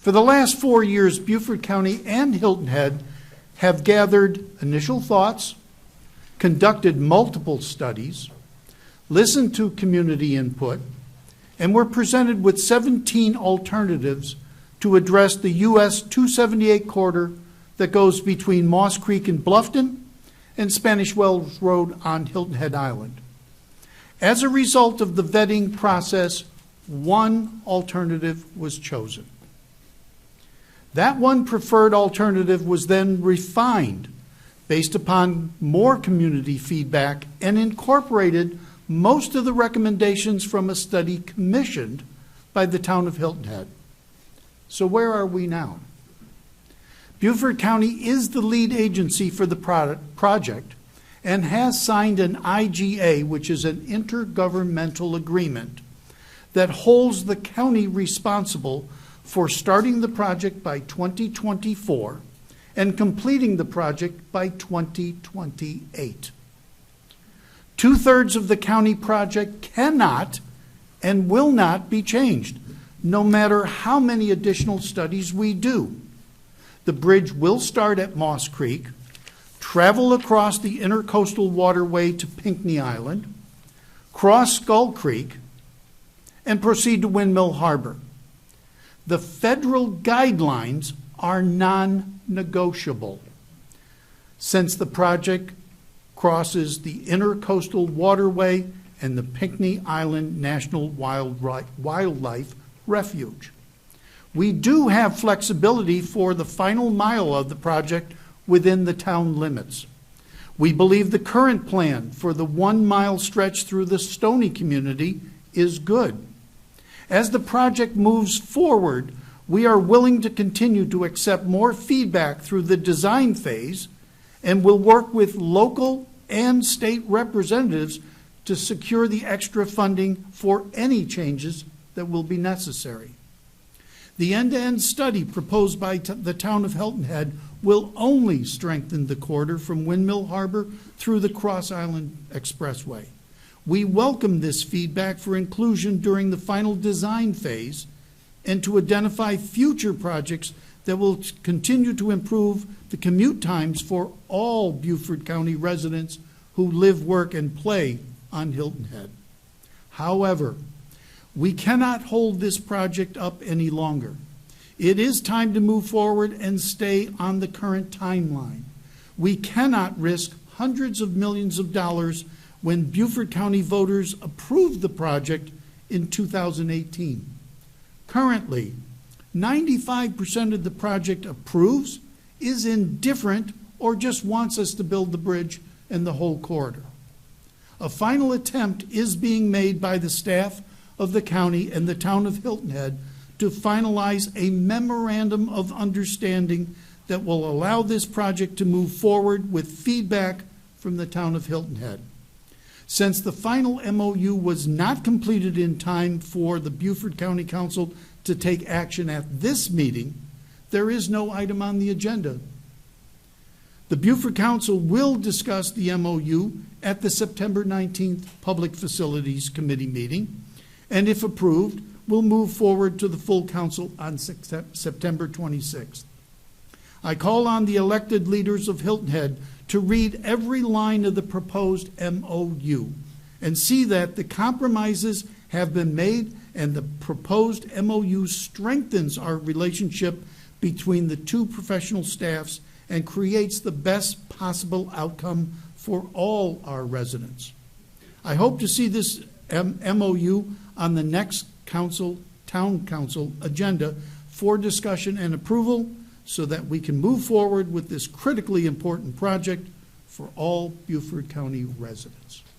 For the last 4 years, Beaufort County and Hilton Head have gathered initial thoughts, conducted multiple studies, listened to community input, and were presented with 17 alternatives to address the US 278 corridor that goes between Moss Creek in Bluffton and Spanish Wells Road on Hilton Head Island. As a result of the vetting process, one alternative was chosen. That one preferred alternative was then refined based upon more community feedback and incorporated most of the recommendations from a study commissioned by the town of Hilton Head. So where are we now? Beaufort County is the lead agency for the project and has signed an IGA, which is an intergovernmental agreement that holds the county responsible for starting the project by 2024 and completing the project by 2028. 2/3 of the county project cannot and will not be changed, no matter how many additional studies we do. The bridge will start at Moss Creek, travel across the intercoastal waterway to Pinckney Island, cross Skull Creek, and proceed to Windmill Harbor. The federal guidelines are non-negotiable. Since the project crosses the intercoastal waterway and the Pinckney Island National Wildlife Refuge. We do have flexibility for the final mile of the project within the town limits. We believe the current plan for the 1 mile stretch through the Stony community is good. As the project moves forward, we are willing to continue to accept more feedback through the design phase and will work with local and state representatives to secure the extra funding for any changes that will be necessary. The end-to-end study proposed by the town of Hilton Head will only strengthen the corridor from Windmill Harbor through the Cross Island Expressway. We welcome this feedback for inclusion during the final design phase and to identify future projects that will continue to improve the commute times for all Beaufort County residents who live, work, and play on Hilton Head. However, we cannot hold this project up any longer. It is time to move forward and stay on the current timeline. We cannot risk hundreds of millions of dollars when Beaufort County voters approved the project in 2018. Currently, 95% of the project approves, is indifferent, or just wants us to build the bridge and the whole corridor. A final attempt is being made by the staff of the county and the town of Hilton Head to finalize a memorandum of understanding that will allow this project to move forward with feedback from the town of Hilton Head. Since the final MOU was not completed in time for the Beaufort County Council to take action at this meeting, there is no item on the agenda. The Beaufort Council will discuss the MOU at the September 19th Public Facilities Committee meeting, and if approved, will move forward to the full council on September 26th. I call on the elected leaders of Hilton Head to read every line of the proposed MOU and see that the compromises have been made and the proposed MOU strengthens our relationship between the two professional staffs and creates the best possible outcome for all our residents. I hope to see this MOU on the next town council agenda for discussion and approval so that we can move forward with this critically important project for all Beaufort County residents.